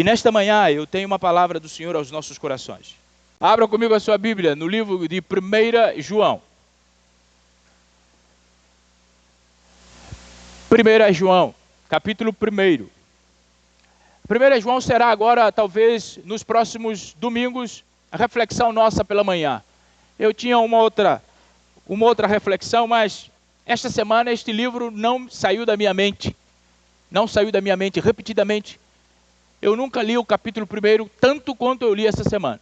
E nesta manhã eu tenho uma palavra do Senhor aos nossos corações. Abra comigo a sua Bíblia no livro de 1 João. 1 João, capítulo 1. 1 João será agora, talvez, nos próximos domingos, a reflexão nossa pela manhã. Eu tinha uma outra reflexão, mas esta semana este livro não saiu da minha mente. Não saiu da minha mente repetidamente. Eu nunca li o capítulo 1 tanto quanto eu li essa semana.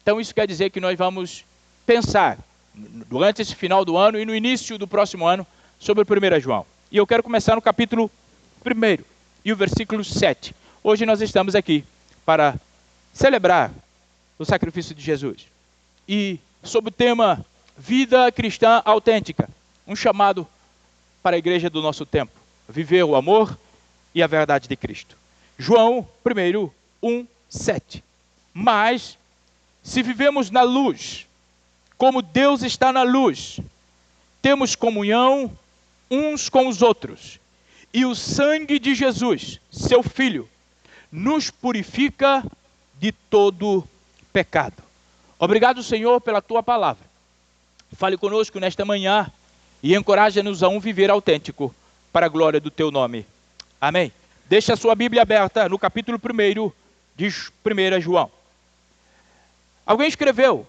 Então isso quer dizer que nós vamos pensar, durante esse final do ano e no início do próximo ano, sobre o 1 João. E eu quero começar no capítulo 1 e o versículo 7. Hoje nós estamos aqui para celebrar o sacrifício de Jesus. E sob o tema Vida Cristã Autêntica, um chamado para a igreja do nosso tempo. Viver o amor e a verdade de Cristo. João 1, 7. Mas, se vivemos na luz, como Deus está na luz, temos comunhão uns com os outros. E o sangue de Jesus, seu Filho, nos purifica de todo pecado. Obrigado, Senhor, pela Tua palavra. Fale conosco nesta manhã e encoraja-nos a um viver autêntico para a glória do Teu nome. Amém. Deixa a sua Bíblia aberta no capítulo 1 de 1 João. Alguém escreveu,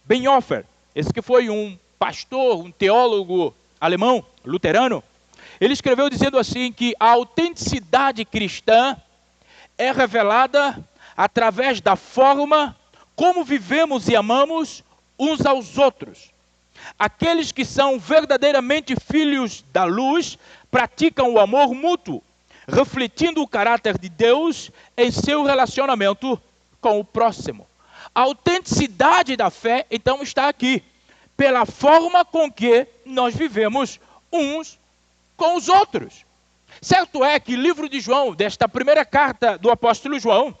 Bonhoeffer, esse que foi um pastor, um teólogo alemão, luterano, ele escreveu dizendo assim que a autenticidade cristã é revelada através da forma como vivemos e amamos uns aos outros. Aqueles que são verdadeiramente filhos da luz praticam o amor mútuo, refletindo o caráter de Deus em seu relacionamento com o próximo. A autenticidade da fé, então, está aqui, pela forma com que nós vivemos uns com os outros. Certo é que o livro de João, desta primeira carta do apóstolo João,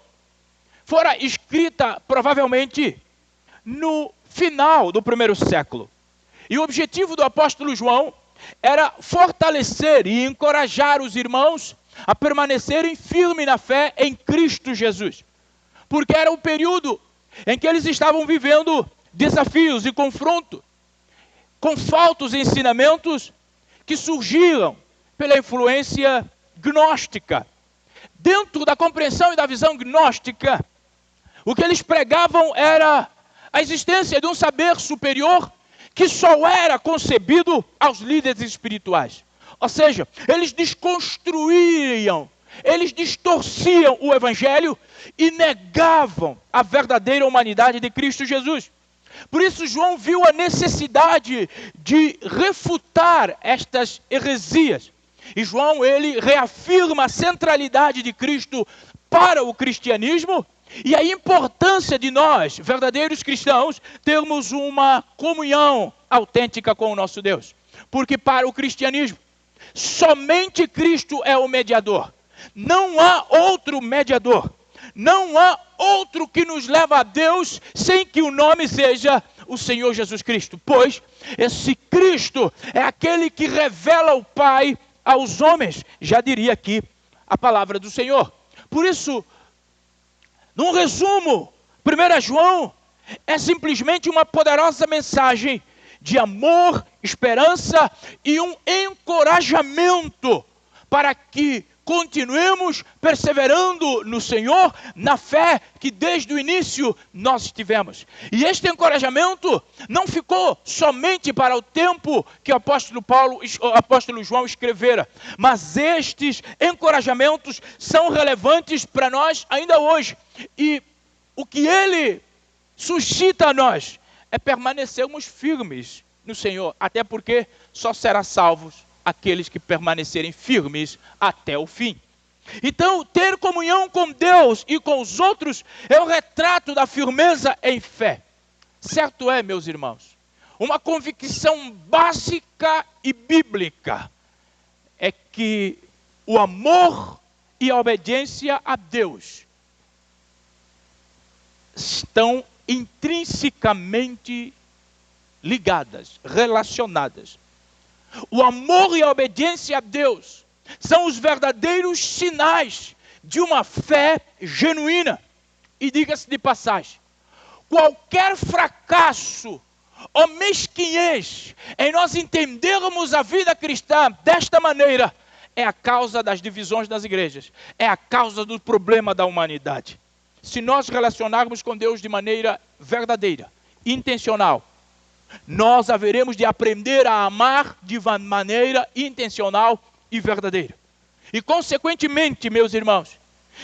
fora escrita provavelmente no final do primeiro século. E o objetivo do apóstolo João era fortalecer e encorajar os irmãos a permanecerem firmes na fé em Cristo Jesus. Porque era o período em que eles estavam vivendo desafios e confronto com falsos ensinamentos que surgiram pela influência gnóstica. Dentro da compreensão e da visão gnóstica, o que eles pregavam era a existência de um saber superior que só era concebido aos líderes espirituais. Ou seja, eles desconstruíam, eles distorciam o evangelho e negavam a verdadeira humanidade de Cristo Jesus. Por isso João viu a necessidade de refutar estas heresias. E João, ele reafirma a centralidade de Cristo para o cristianismo e a importância de nós, verdadeiros cristãos, termos uma comunhão autêntica com o nosso Deus. Porque para o cristianismo, somente Cristo é o mediador. Não há outro mediador. Não há outro que nos leva a Deus sem que o nome seja o Senhor Jesus Cristo. Pois esse Cristo é aquele que revela o Pai aos homens. Já diria aqui a palavra do Senhor. Por isso, num resumo, 1 João é simplesmente uma poderosa mensagem de amor, esperança e um encorajamento para que continuemos perseverando no Senhor, na fé que desde o início nós tivemos. E este encorajamento não ficou somente para o tempo que o apóstolo João escrevera, mas estes encorajamentos são relevantes para nós ainda hoje. E o que ele suscita a nós é permanecermos firmes no Senhor, até porque só será salvos aqueles que permanecerem firmes até o fim. Então, ter comunhão com Deus e com os outros é o retrato da firmeza em fé. Certo é, meus irmãos, uma convicção básica e bíblica é que o amor e a obediência a Deus estão intrinsecamente ligadas, relacionadas. O amor e a obediência a Deus são os verdadeiros sinais de uma fé genuína. E diga-se de passagem, qualquer fracasso ou mesquinhez em nós entendermos a vida cristã desta maneira, é a causa das divisões das igrejas, é a causa do problema da humanidade. Se nós relacionarmos com Deus de maneira verdadeira, intencional, nós haveremos de aprender a amar de maneira intencional e verdadeira. E consequentemente, meus irmãos,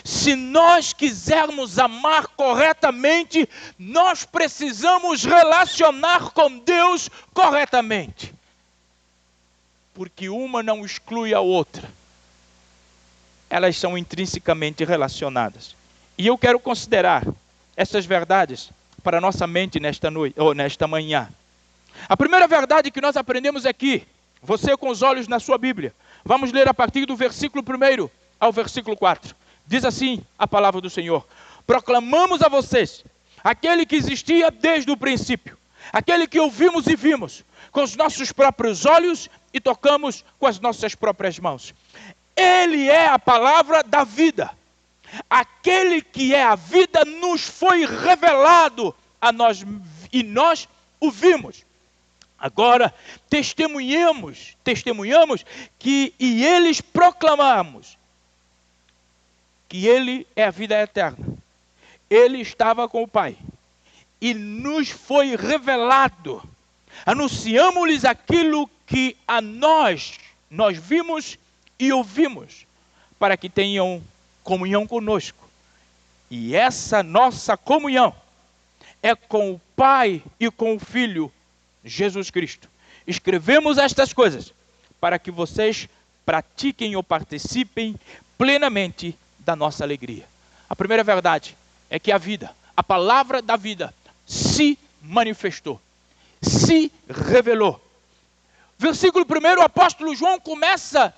se nós quisermos amar corretamente, nós precisamos relacionar com Deus corretamente. Porque uma não exclui a outra. Elas são intrinsecamente relacionadas. E eu quero considerar essas verdades para a nossa mente nesta noite, ou nesta manhã. A primeira verdade que nós aprendemos aqui, você com os olhos na sua Bíblia, vamos ler a partir do versículo 1 ao versículo 4. Diz assim a palavra do Senhor: proclamamos a vocês aquele que existia desde o princípio, aquele que ouvimos e vimos com os nossos próprios olhos e tocamos com as nossas próprias mãos. Ele é a palavra da vida. Aquele que é a vida nos foi revelado a nós e nós o vimos. Agora testemunhamos que e eles proclamamos que Ele é a vida eterna. Ele estava com o Pai e nos foi revelado. Anunciamos-lhes aquilo que a nós vimos e ouvimos, para que tenham comunhão conosco. E essa nossa comunhão é com o Pai e com o Filho, Jesus Cristo. Escrevemos estas coisas para que vocês pratiquem ou participem plenamente da nossa alegria. A primeira verdade é que a vida, a palavra da vida, se manifestou, se revelou. Versículo 1, o apóstolo João começa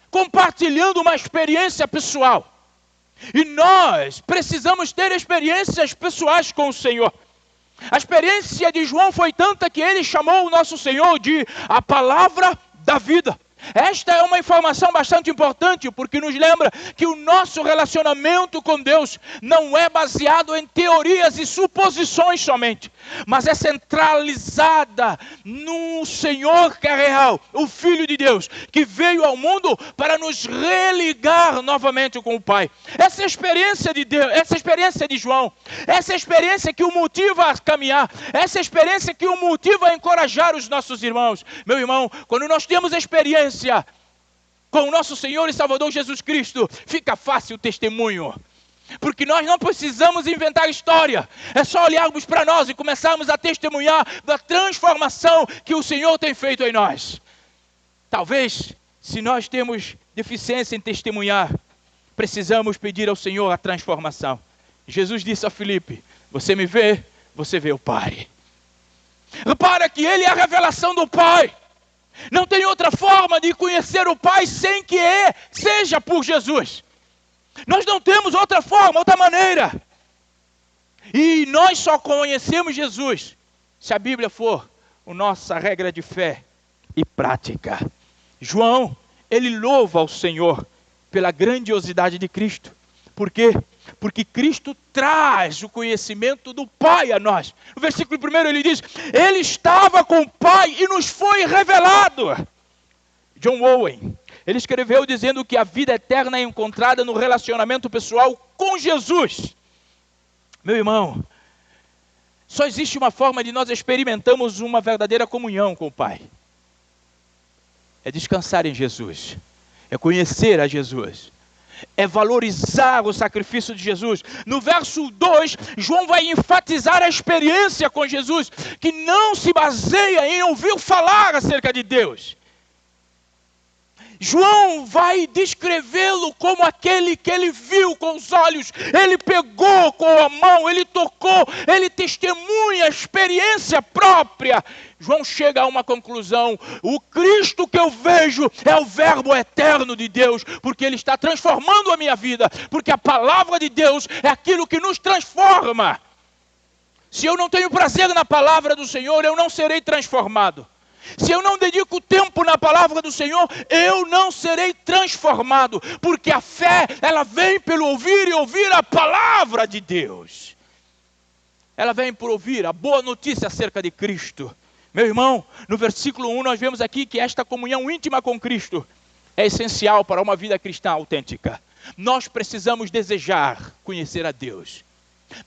compartilhando uma experiência pessoal. E nós precisamos ter experiências pessoais com o Senhor. A experiência de João foi tanta que ele chamou o nosso Senhor de a palavra da vida. Esta é uma informação bastante importante, porque nos lembra que o nosso relacionamento com Deus não é baseado em teorias e suposições somente, mas é centralizada no Senhor que é real, o Filho de Deus, que veio ao mundo para nos religar novamente com o Pai. Essa experiência de Deus, essa experiência de João, essa experiência que o motiva a caminhar, essa experiência que o motiva a encorajar os nossos irmãos. Meu irmão, quando nós temos experiência com o nosso Senhor e Salvador Jesus Cristo, fica fácil o testemunho. Porque nós não precisamos inventar história. É só olharmos para nós e começarmos a testemunhar da transformação que o Senhor tem feito em nós. Talvez, se nós temos deficiência em testemunhar, precisamos pedir ao Senhor a transformação. Jesus disse a Filipe: você me vê, você vê o Pai. Repara que Ele é a revelação do Pai. Não tem outra forma de conhecer o Pai sem que seja por Jesus. Nós não temos outra forma, outra maneira. E nós só conhecemos Jesus se a Bíblia for a nossa regra de fé e prática. João, ele louva ao Senhor pela grandiosidade de Cristo. Por quê? Porque Cristo traz o conhecimento do Pai a nós. No versículo 1 ele diz: Ele estava com o Pai e nos foi revelado. John Owen, ele escreveu dizendo que a vida eterna é encontrada no relacionamento pessoal com Jesus. Meu irmão, só existe uma forma de nós experimentarmos uma verdadeira comunhão com o Pai. É descansar em Jesus, é conhecer a Jesus, é valorizar o sacrifício de Jesus. No verso 2, João vai enfatizar a experiência com Jesus, que não se baseia em ouvir falar acerca de Deus. João vai descrevê-lo como aquele que ele viu com os olhos, ele pegou com a mão, ele tocou, ele testemunha a experiência própria. João chega a uma conclusão: o Cristo que eu vejo é o Verbo eterno de Deus, porque Ele está transformando a minha vida, porque a palavra de Deus é aquilo que nos transforma. Se eu não tenho prazer na palavra do Senhor, eu não serei transformado. Se eu não dedico tempo na palavra do Senhor, eu não serei transformado, porque a fé, ela vem pelo ouvir e ouvir a palavra de Deus. Ela vem por ouvir a boa notícia acerca de Cristo. Meu irmão, no versículo 1 nós vemos aqui que esta comunhão íntima com Cristo é essencial para uma vida cristã autêntica. Nós precisamos desejar conhecer a Deus.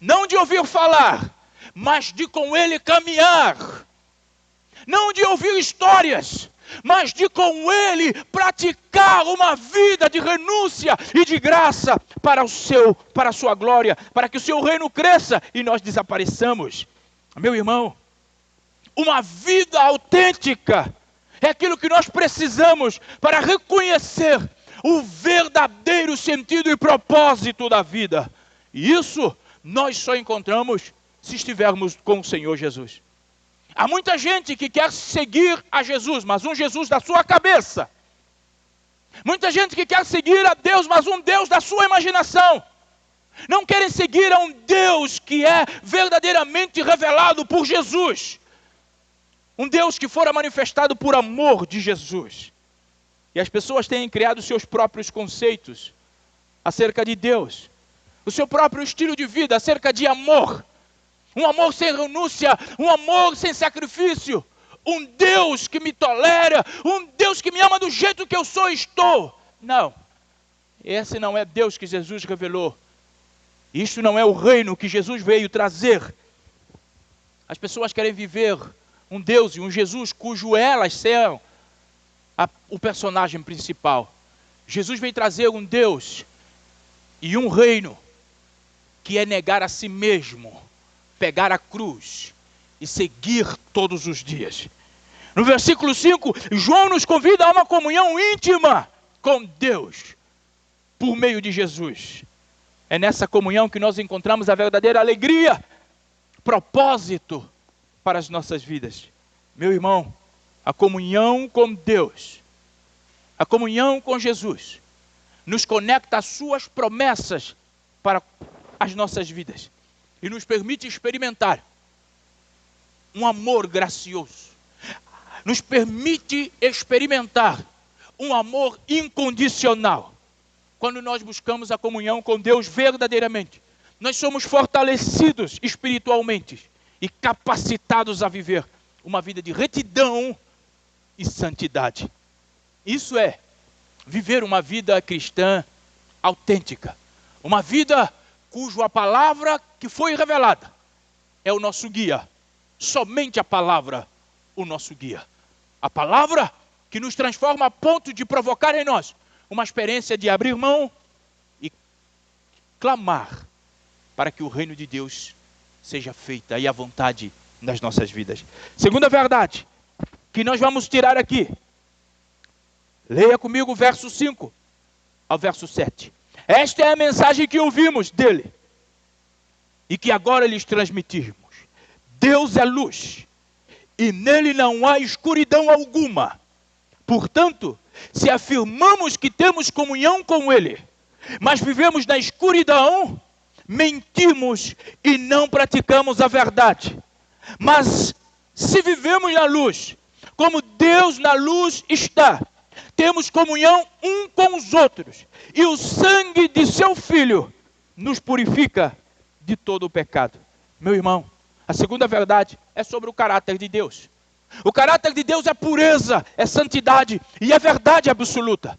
Não de ouvir falar, mas de com Ele caminhar. Não de ouvir histórias, mas de com Ele praticar uma vida de renúncia e de graça para a sua glória, para que o seu reino cresça e nós desapareçamos. Meu irmão, uma vida autêntica é aquilo que nós precisamos para reconhecer o verdadeiro sentido e propósito da vida. E isso nós só encontramos se estivermos com o Senhor Jesus. Há muita gente que quer seguir a Jesus, mas um Jesus da sua cabeça. Muita gente que quer seguir a Deus, mas um Deus da sua imaginação. Não querem seguir a um Deus que é verdadeiramente revelado por Jesus. Um Deus que fora manifestado por amor de Jesus. E as pessoas têm criado seus próprios conceitos acerca de Deus. O seu próprio estilo de vida acerca de amor. Um amor sem renúncia, um amor sem sacrifício. Um Deus que me tolera, um Deus que me ama do jeito que eu sou e estou. Não, esse não é Deus que Jesus revelou. Isso não é o reino que Jesus veio trazer. As pessoas querem viver um Deus e um Jesus cujo elas são o personagem principal. Jesus veio trazer um Deus e um reino que é negar a si mesmo, pegar a cruz e seguir todos os dias. No versículo 5, João nos convida a uma comunhão íntima com Deus por meio de Jesus. É nessa comunhão que nós encontramos a verdadeira alegria, propósito para as nossas vidas. Meu irmão, a comunhão com Deus, a comunhão com Jesus, nos conecta às suas promessas para as nossas vidas e nos permite experimentar um amor gracioso, nos permite experimentar um amor incondicional. Quando nós buscamos a comunhão com Deus verdadeiramente, nós somos fortalecidos espiritualmente e capacitados a viver uma vida de retidão e santidade. Isso é viver uma vida cristã autêntica. Uma vida cuja a palavra que foi revelada é o nosso guia. Somente a palavra, o nosso guia. A palavra que nos transforma a ponto de provocar em nós uma experiência de abrir mão e clamar para que o reino de Deus seja feita e a vontade nas nossas vidas. Segunda verdade que nós vamos tirar aqui. Leia comigo o verso 5 ao verso 7. Esta é a mensagem que ouvimos dele e que agora lhes transmitimos. Deus é luz e nele não há escuridão alguma. Portanto, se afirmamos que temos comunhão com ele, mas vivemos na escuridão, mentimos e não praticamos a verdade. Mas se vivemos na luz, como Deus na luz está, temos comunhão um com os outros, e o sangue de seu Filho nos purifica de todo o pecado. Meu irmão, a segunda verdade é sobre o caráter de Deus. O caráter de Deus é pureza, é santidade e é verdade absoluta.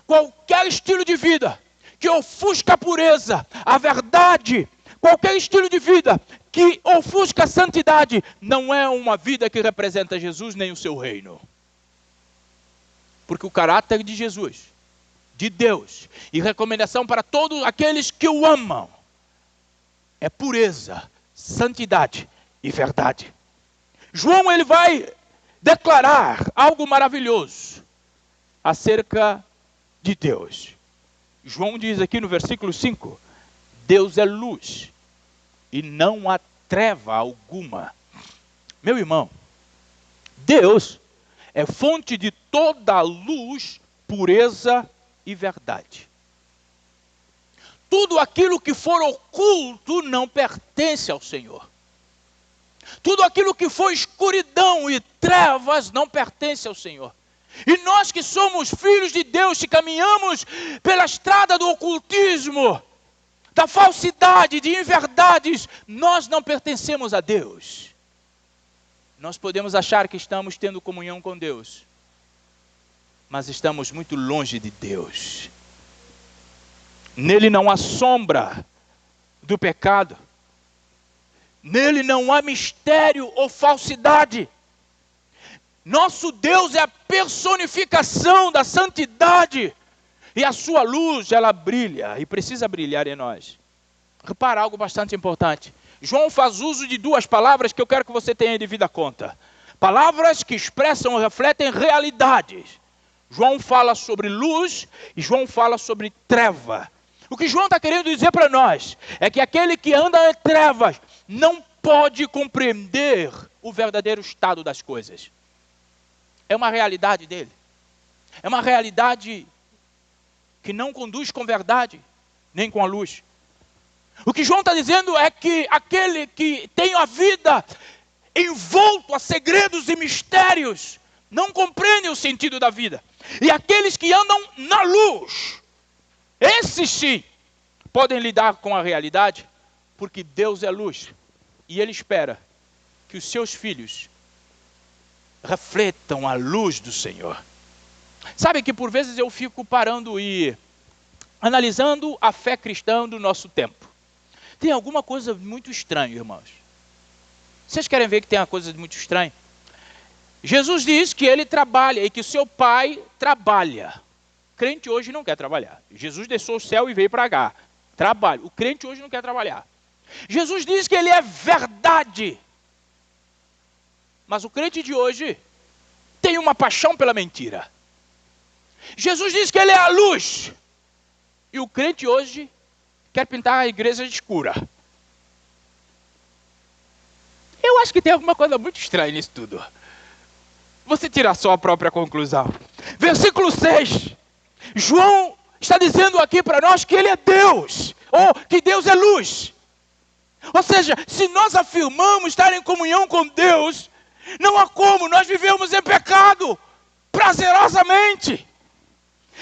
Qualquer estilo de vida que ofusca a pureza, a verdade, qualquer estilo de vida que ofusca a santidade, não é uma vida que representa Jesus nem o seu reino. Porque o caráter de Jesus, de Deus, e recomendação para todos aqueles que o amam, é pureza, santidade e verdade. João, ele vai declarar algo maravilhoso acerca de Deus. João diz aqui no versículo 5, Deus é luz e não há treva alguma. Meu irmão, Deus é fonte de toda luz, pureza e verdade. Tudo aquilo que for oculto não pertence ao Senhor. Tudo aquilo que for escuridão e trevas não pertence ao Senhor. E nós que somos filhos de Deus, que caminhamos pela estrada do ocultismo, da falsidade, de inverdades, nós não pertencemos a Deus. Nós podemos achar que estamos tendo comunhão com Deus, mas estamos muito longe de Deus. Nele não há sombra do pecado. Nele não há mistério ou falsidade. Nosso Deus é a personificação da santidade. E a sua luz, ela brilha e precisa brilhar em nós. Repara algo bastante importante. João faz uso de duas palavras que eu quero que você tenha devida conta. Palavras que expressam ou refletem realidades. João fala sobre luz e João fala sobre treva. O que João está querendo dizer para nós é que aquele que anda em trevas não pode compreender o verdadeiro estado das coisas. É uma realidade dele. É uma realidade que não conduz com verdade, nem com a luz. O que João está dizendo é que aquele que tem a vida envolto a segredos e mistérios não compreende o sentido da vida. E aqueles que andam na luz, esses sim, podem lidar com a realidade, porque Deus é luz. E Ele espera que os seus filhos refletam a luz do Senhor. Sabe que por vezes eu fico parando e analisando a fé cristã do nosso tempo. Tem alguma coisa muito estranha, irmãos. Vocês querem ver que tem uma coisa muito estranha? Jesus diz que Ele trabalha e que o seu Pai trabalha. O crente hoje não quer trabalhar. Jesus desceu o céu e veio para cá. Trabalha. O crente hoje não quer trabalhar. Jesus diz que Ele é verdade. Mas o crente de hoje tem uma paixão pela mentira. Jesus diz que Ele é a luz. E o crente hoje quer pintar a igreja de escura. Eu acho que tem alguma coisa muito estranha nisso tudo. Você tira a sua própria conclusão. Versículo 6. João está dizendo aqui para nós que Ele é Deus. Ou que Deus é luz. Ou seja, se nós afirmamos estar em comunhão com Deus, não há como nós vivemos em pecado prazerosamente.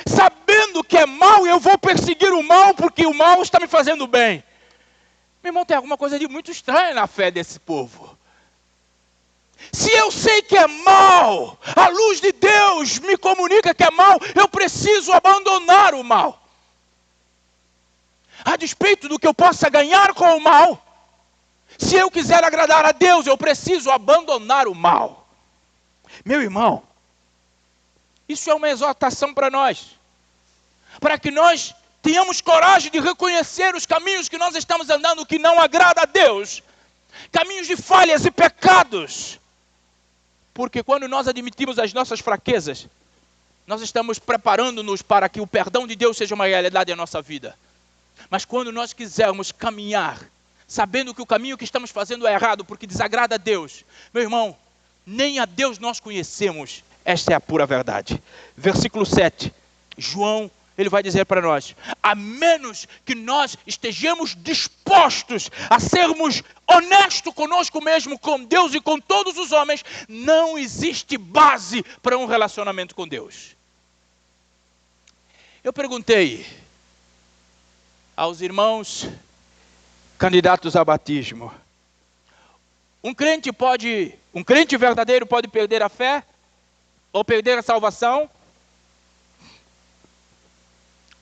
Sabendo que é mal, eu vou perseguir o mal porque o mal está me fazendo bem. Meu irmão, tem alguma coisa de muito estranha na fé desse povo. Se eu sei que é mal, a luz de Deus me comunica que é mal, eu preciso abandonar o mal. A despeito do que eu possa ganhar com o mal, se eu quiser agradar a Deus, eu preciso abandonar o mal. Meu irmão, isso é uma exortação para nós. Para que nós tenhamos coragem de reconhecer os caminhos que nós estamos andando que não agrada a Deus. Caminhos de falhas e pecados. Porque quando nós admitimos as nossas fraquezas, nós estamos preparando-nos para que o perdão de Deus seja uma realidade em nossa vida. Mas quando nós quisermos caminhar, sabendo que o caminho que estamos fazendo é errado, porque desagrada a Deus, meu irmão, nem a Deus nós conhecemos. Esta é a pura verdade. Versículo 7. João, ele vai dizer para nós, a menos que nós estejamos dispostos a sermos honestos conosco mesmo, com Deus e com todos os homens, não existe base para um relacionamento com Deus. Eu perguntei aos irmãos candidatos a batismo, um crente verdadeiro pode perder a fé? Ou perder a salvação?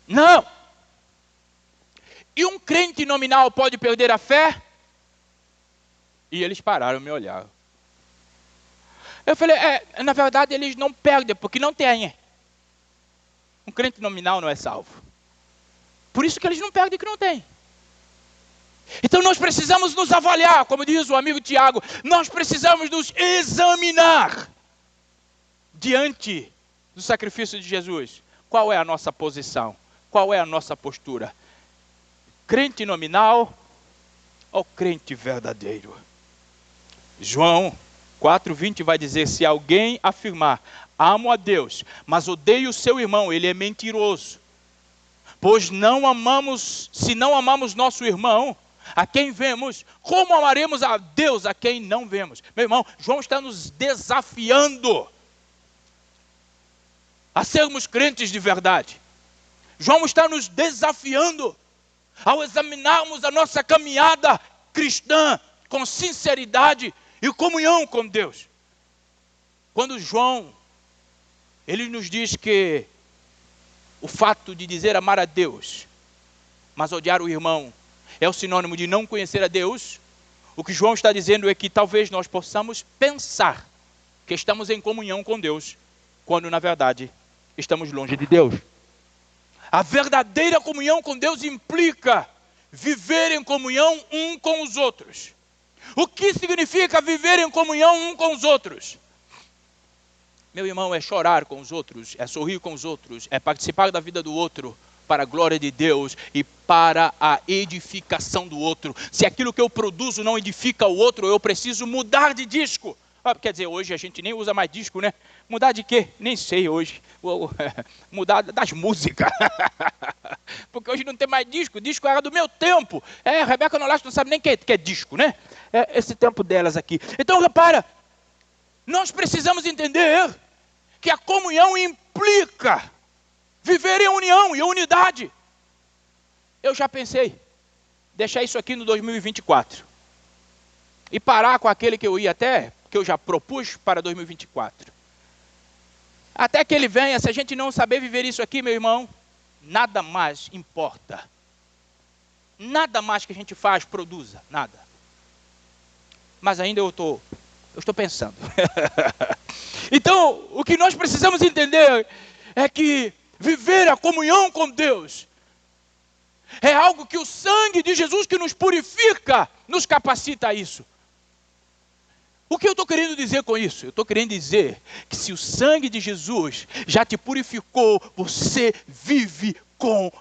Não. E um crente nominal pode perder a fé? E eles pararam e me olharam. Eu falei, na verdade eles não perdem, porque não tem. Um crente nominal não é salvo. Por isso que eles não perdem que não tem. Então nós precisamos nos avaliar, como diz o amigo Tiago, nós precisamos nos examinar diante do sacrifício de Jesus. Qual é a nossa posição? Qual é a nossa postura? Crente nominal ou crente verdadeiro? João 4:20 vai dizer, se alguém afirmar, amo a Deus, mas odeio o seu irmão, ele é mentiroso. Pois se não amamos nosso irmão, a quem vemos, como amaremos a Deus a quem não vemos? Meu irmão, João está nos desafiando a sermos crentes de verdade. João está nos desafiando ao examinarmos a nossa caminhada cristã com sinceridade e comunhão com Deus. Quando João, ele nos diz que o fato de dizer amar a Deus, mas odiar o irmão, é o sinônimo de não conhecer a Deus, o que João está dizendo é que talvez nós possamos pensar que estamos em comunhão com Deus, quando na verdade estamos longe de Deus. A verdadeira comunhão com Deus implica viver em comunhão um com os outros. O que significa viver em comunhão um com os outros? Meu irmão, é chorar com os outros, é sorrir com os outros, é participar da vida do outro para a glória de Deus e para a edificação do outro. Se aquilo que eu produzo não edifica o outro, eu preciso mudar de disco. Quer dizer, hoje a gente nem usa mais disco, né? Mudar de quê? Nem sei hoje. Mudar das músicas. Porque hoje não tem mais disco. Disco era do meu tempo. A Rebeca Nolasco não sabe nem o que é disco, né? É esse tempo delas aqui. Então, repara, nós precisamos entender que a comunhão implica viver em união e unidade. Eu já pensei, deixar isso aqui no 2024. E parar com aquele que eu ia até, que eu já propus para 2024. Até que ele venha, se a gente não saber viver isso aqui, meu irmão, nada mais importa. Nada mais que a gente faz, produza, nada. Mas ainda eu estou pensando. Então, o que nós precisamos entender é que viver a comunhão com Deus é algo que o sangue de Jesus que nos purifica, nos capacita a isso. O que eu estou querendo dizer com isso? Eu estou querendo dizer que se o sangue de Jesus já te purificou, você vive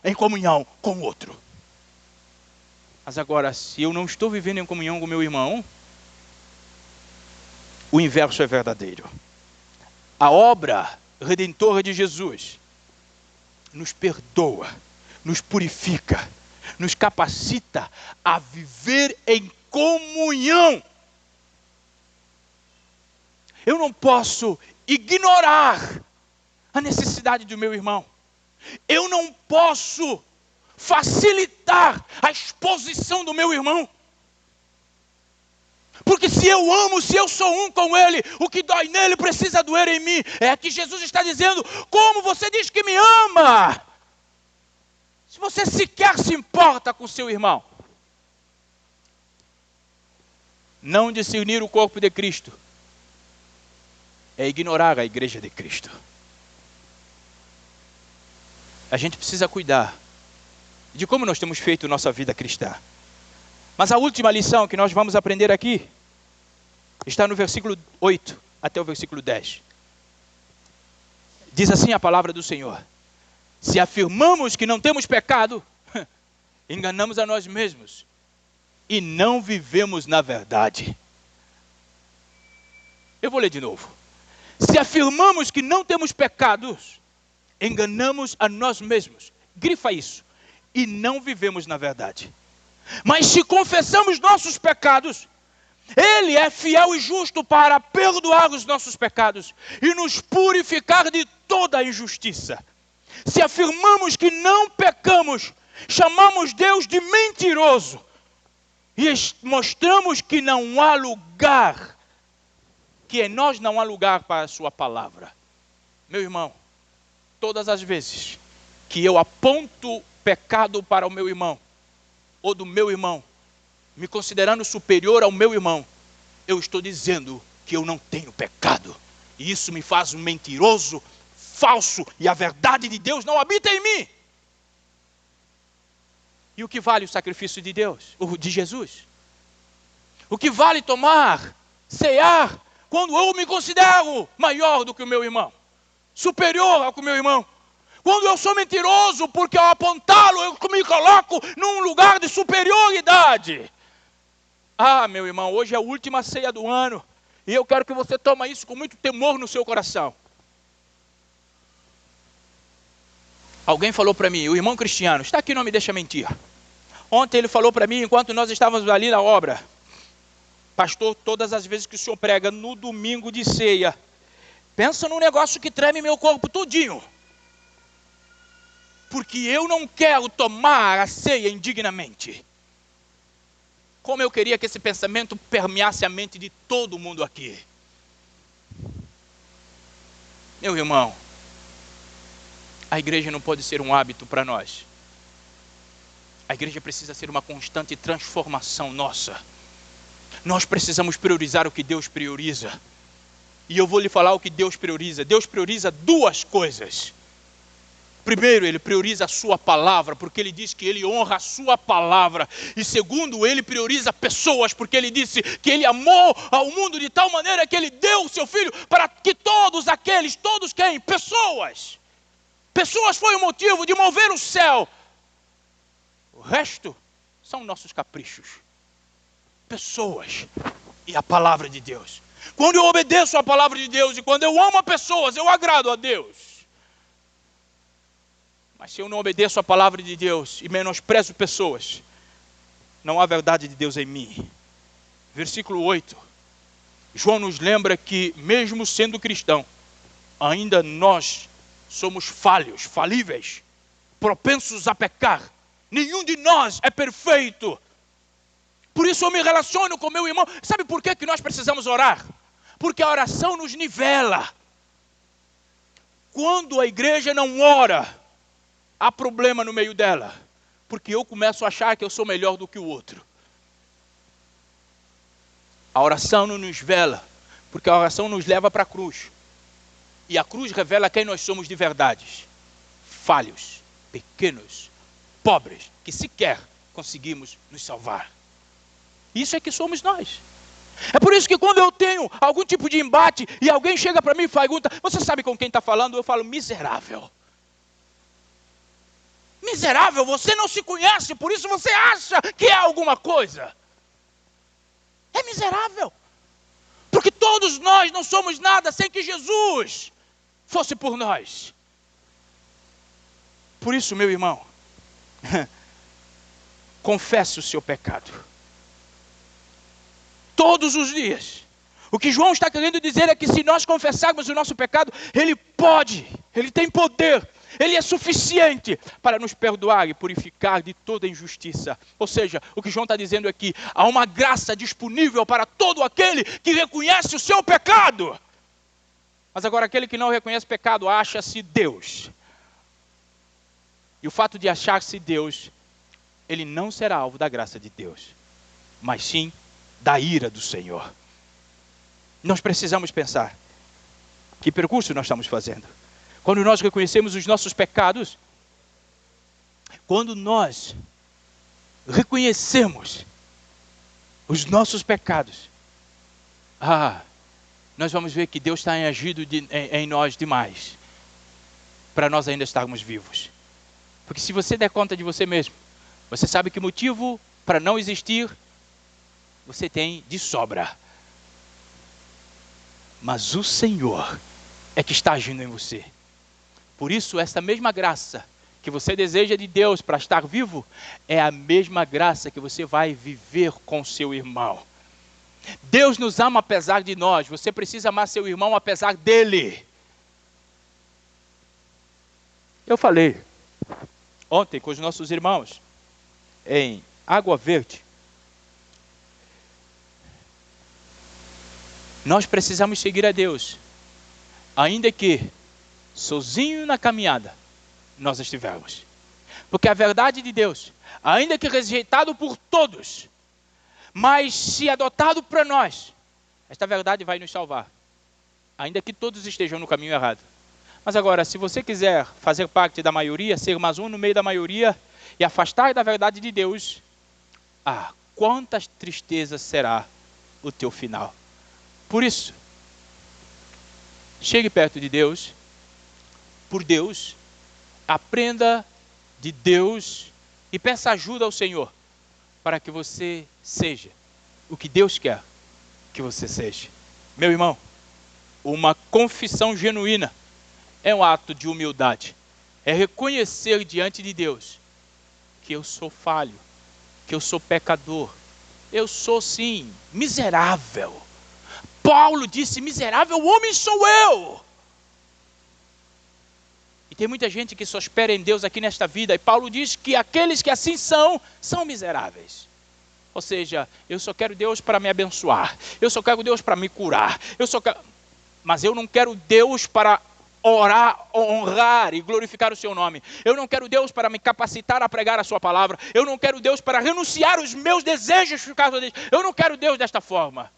em comunhão com o outro. Mas agora, se eu não estou vivendo em comunhão com meu irmão, o inverso é verdadeiro. A obra redentora de Jesus nos perdoa, nos purifica, nos capacita a viver em comunhão. Eu não posso ignorar a necessidade do meu irmão. Eu não posso facilitar a exposição do meu irmão. Porque se eu amo, se eu sou um com ele, o que dói nele precisa doer em mim. É que Jesus está dizendo: como você diz que me ama, se você sequer se importa com seu irmão? Não discernir o corpo de Cristo é ignorar a igreja de Cristo. A gente precisa cuidar de como nós temos feito nossa vida cristã. Mas a última lição que nós vamos aprender aqui está no versículo 8 até o versículo 10. Diz assim a palavra do Senhor: se afirmamos que não temos pecado, enganamos a nós mesmos e não vivemos na verdade. Eu vou ler de novo. Se afirmamos que não temos pecados, enganamos a nós mesmos. Grifa isso. E não vivemos na verdade. Mas se confessamos nossos pecados, Ele é fiel e justo para perdoar os nossos pecados e nos purificar de toda a injustiça. Se afirmamos que não pecamos, chamamos Deus de mentiroso e mostramos que não há lugar, que em nós não há lugar para a sua palavra. Meu irmão, todas as vezes que eu aponto pecado para o meu irmão, ou do meu irmão, me considerando superior ao meu irmão, eu estou dizendo que eu não tenho pecado. E isso me faz um mentiroso, falso, e a verdade de Deus não habita em mim. E o que vale o sacrifício de Deus, de Jesus? O que vale tomar, cear, quando eu me considero maior do que o meu irmão, superior ao que o meu irmão? Quando eu sou mentiroso, porque ao apontá-lo eu me coloco num lugar de superioridade. Ah, meu irmão, hoje é a última ceia do ano, e eu quero que você tome isso com muito temor no seu coração. Alguém falou para mim: o irmão Cristiano, está aqui, não me deixa mentir. Ontem ele falou para mim, enquanto nós estávamos ali na obra: pastor, todas as vezes que o senhor prega no domingo de ceia, pensa num negócio que treme meu corpo tudinho. Porque eu não quero tomar a ceia indignamente. Como eu queria que esse pensamento permeasse a mente de todo mundo aqui. Meu irmão, a igreja não pode ser um hábito para nós. A igreja precisa ser uma constante transformação nossa. Nós precisamos priorizar o que Deus prioriza. E eu vou lhe falar o que Deus prioriza. Deus prioriza duas coisas. Primeiro, Ele prioriza a sua palavra, porque Ele diz que Ele honra a sua palavra. E segundo, Ele prioriza pessoas, porque Ele disse que Ele amou ao mundo de tal maneira que Ele deu o seu Filho para que todos quem? Pessoas. Pessoas foi o motivo de mover o céu. O resto são nossos caprichos. Pessoas e a palavra de Deus. Quando eu obedeço a palavra de Deus e quando eu amo pessoas, eu agrado a Deus. Mas se eu não obedeço a palavra de Deus e menosprezo pessoas, não há verdade de Deus em mim. Versículo 8. João nos lembra que, mesmo sendo cristão, ainda nós somos falhos, falíveis, propensos a pecar. Nenhum de nós é perfeito. Por isso eu me relaciono com meu irmão. Sabe por que nós precisamos orar? Porque a oração nos nivela. Quando a igreja não ora, há problema no meio dela, porque eu começo a achar que eu sou melhor do que o outro. A oração não nos vela, porque a oração nos leva para a cruz. E a cruz revela quem nós somos de verdade. Falhos, pequenos, pobres, que sequer conseguimos nos salvar. Isso é que somos nós. É por isso que quando eu tenho algum tipo de embate e alguém chega para mim e pergunta: você sabe com quem está falando? Eu falo: miserável. Miserável, você não se conhece, por isso você acha que é alguma coisa. É miserável. Porque todos nós não somos nada sem que Jesus fosse por nós. Por isso, meu irmão, confesse o seu pecado. Todos os dias. O que João está querendo dizer é que se nós confessarmos o nosso pecado, Ele pode, Ele tem poder. Ele é suficiente para nos perdoar e purificar de toda injustiça. Ou seja, o que João está dizendo aqui: há uma graça disponível para todo aquele que reconhece o seu pecado. Mas agora aquele que não reconhece pecado acha-se Deus. E o fato de achar-se Deus, ele não será alvo da graça de Deus, mas sim da ira do Senhor. Nós precisamos pensar: que percurso nós estamos fazendo? Quando nós reconhecemos os nossos pecados, quando nós reconhecemos os nossos pecados, nós vamos ver que Deus está agindo em nós demais, para nós ainda estarmos vivos. Porque se você der conta de você mesmo, você sabe que motivo para não existir você tem de sobra. Mas o Senhor é que está agindo em você. Por isso, essa mesma graça que você deseja de Deus para estar vivo, é a mesma graça que você vai viver com seu irmão. Deus nos ama apesar de nós. Você precisa amar seu irmão apesar dele. Eu falei ontem com os nossos irmãos em Água Verde. Nós precisamos seguir a Deus, ainda que sozinho na caminhada nós estivermos. Porque a verdade de Deus, ainda que rejeitado por todos, mas se adotado para nós, esta verdade vai nos salvar, ainda que todos estejam no caminho errado. Mas agora, se você quiser fazer parte da maioria, ser mais um no meio da maioria e afastar da verdade de Deus, quantas tristezas será o teu final. Por isso, chegue perto de Deus, por Deus, aprenda de Deus e peça ajuda ao Senhor para que você seja o que Deus quer que você seja. Meu irmão, uma confissão genuína é um ato de humildade. É reconhecer diante de Deus que eu sou falho, que eu sou pecador. Eu sou, sim, miserável. Paulo disse, miserável homem sou eu. E tem muita gente que só espera em Deus aqui nesta vida. E Paulo diz que aqueles que assim são miseráveis. Ou seja, eu só quero Deus para me abençoar. Eu só quero Deus para me curar. Mas eu não quero Deus para orar, honrar e glorificar o seu nome. Eu não quero Deus para me capacitar a pregar a sua palavra. Eu não quero Deus para renunciar os meus desejos por causa disso. Eu não quero Deus desta forma.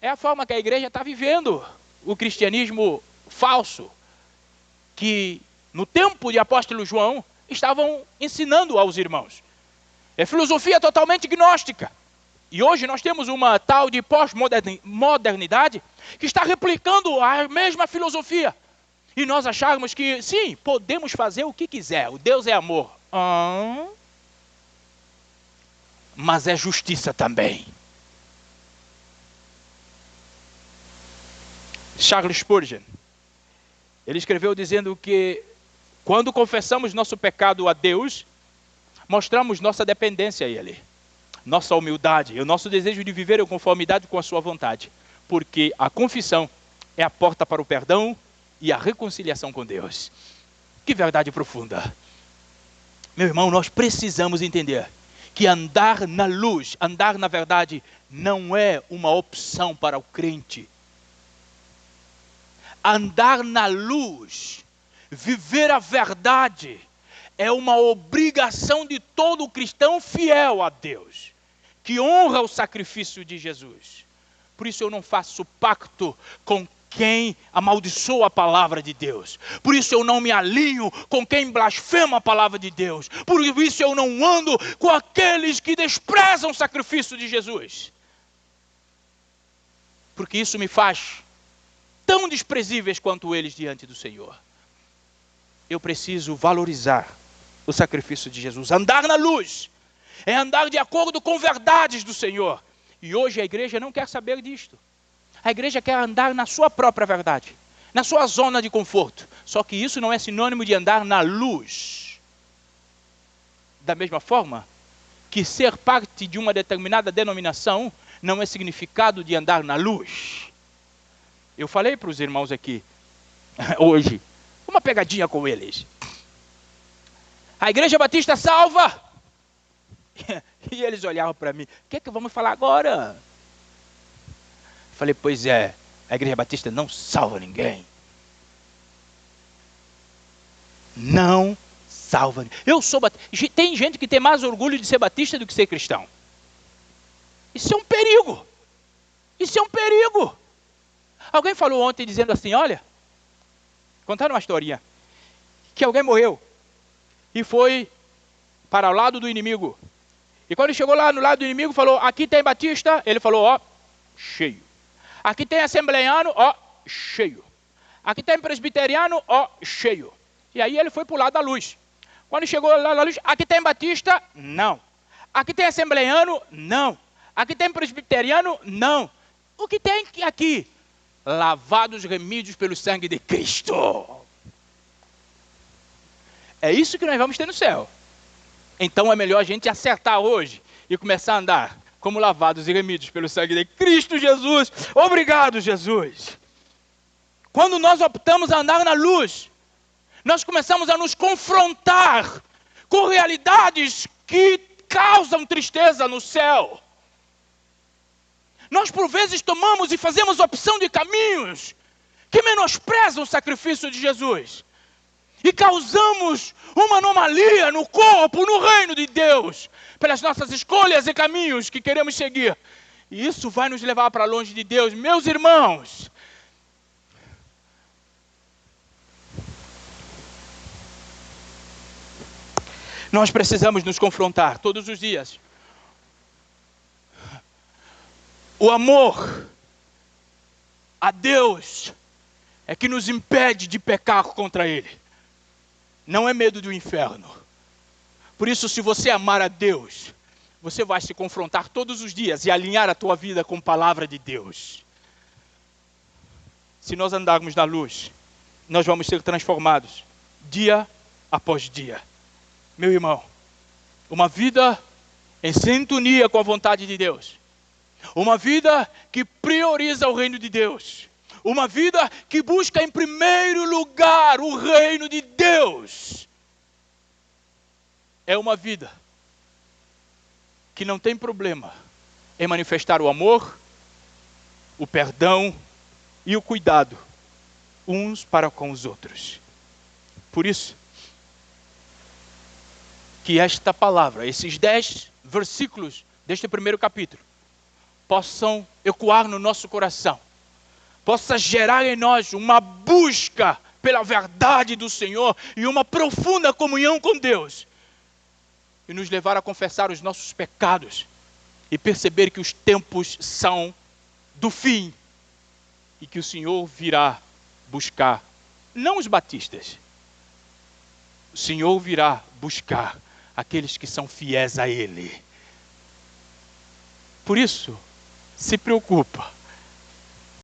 É a forma que a igreja está vivendo o cristianismo falso, que no tempo de apóstolo João estavam ensinando aos irmãos. É filosofia totalmente gnóstica. E hoje nós temos uma tal de pós-modernidade que está replicando a mesma filosofia. E nós acharmos que, sim, podemos fazer o que quiser. O Deus é amor. Mas é justiça também. Charles Spurgeon, ele escreveu dizendo que quando confessamos nosso pecado a Deus, mostramos nossa dependência a Ele, nossa humildade e o nosso desejo de viver em conformidade com a sua vontade, porque a confissão é a porta para o perdão e a reconciliação com Deus. Que verdade profunda. Meu irmão, nós precisamos entender que andar na luz, andar na verdade, não é uma opção para o crente. Andar na luz, viver a verdade, é uma obrigação de todo cristão fiel a Deus, que honra o sacrifício de Jesus. Por isso eu não faço pacto com quem amaldiçoa a palavra de Deus. Por isso eu não me alinho com quem blasfema a palavra de Deus. Por isso eu não ando com aqueles que desprezam o sacrifício de Jesus. Porque isso me faz tão desprezíveis quanto eles diante do Senhor. Eu preciso valorizar o sacrifício de Jesus. Andar na luz é andar de acordo com verdades do Senhor. E hoje a igreja não quer saber disto. A igreja quer andar na sua própria verdade, na sua zona de conforto. Só que isso não é sinônimo de andar na luz. Da mesma forma que ser parte de uma determinada denominação não é significado de andar na luz. Eu falei para os irmãos aqui, hoje, uma pegadinha com eles. A Igreja Batista salva. E eles olhavam para mim, o que é que vamos falar agora? Falei, pois é, a Igreja Batista não salva ninguém. Não salva ninguém. Eu sou batista. Tem gente que tem mais orgulho de ser batista do que ser cristão. Isso é um perigo. Isso é um perigo. Alguém falou ontem dizendo assim, olha, contaram uma historinha, que alguém morreu e foi para o lado do inimigo. E quando chegou lá no lado do inimigo, falou, aqui tem batista, ele falou, ó, cheio. Aqui tem assembleiano, ó, cheio. Aqui tem presbiteriano, ó, cheio. E aí ele foi para o lado da luz. Quando chegou lá na luz, aqui tem batista, não. Aqui tem assembleiano, não. Aqui tem presbiteriano, não. O que tem aqui? Lavados, remidos pelo sangue de Cristo. É isso que nós vamos ter no céu. Então é melhor a gente acertar hoje e começar a andar como lavados e remidos pelo sangue de Cristo Jesus. Obrigado, Jesus. Quando nós optamos a andar na luz, nós começamos a nos confrontar com realidades que causam tristeza no céu. Nós por vezes tomamos e fazemos opção de caminhos que menosprezam o sacrifício de Jesus. E causamos uma anomalia no corpo, no reino de Deus, pelas nossas escolhas e caminhos que queremos seguir. E isso vai nos levar para longe de Deus. Meus irmãos, nós precisamos nos confrontar todos os dias. O amor a Deus é que nos impede de pecar contra Ele. Não é medo do inferno. Por isso, se você amar a Deus, você vai se confrontar todos os dias e alinhar a tua vida com a palavra de Deus. Se nós andarmos na luz, nós vamos ser transformados dia após dia. Meu irmão, uma vida em sintonia com a vontade de Deus. Uma vida que prioriza o reino de Deus. Uma vida que busca em primeiro lugar o reino de Deus. É uma vida que não tem problema em manifestar o amor, o perdão e o cuidado uns para com os outros. Por isso, que esta palavra, esses 10 versículos deste primeiro capítulo, possam ecoar no nosso coração, possa gerar em nós uma busca pela verdade do Senhor e uma profunda comunhão com Deus, e nos levar a confessar os nossos pecados e perceber que os tempos são do fim e que o Senhor virá buscar, não os batistas, o Senhor virá buscar aqueles que são fiéis a Ele. Por isso, se preocupa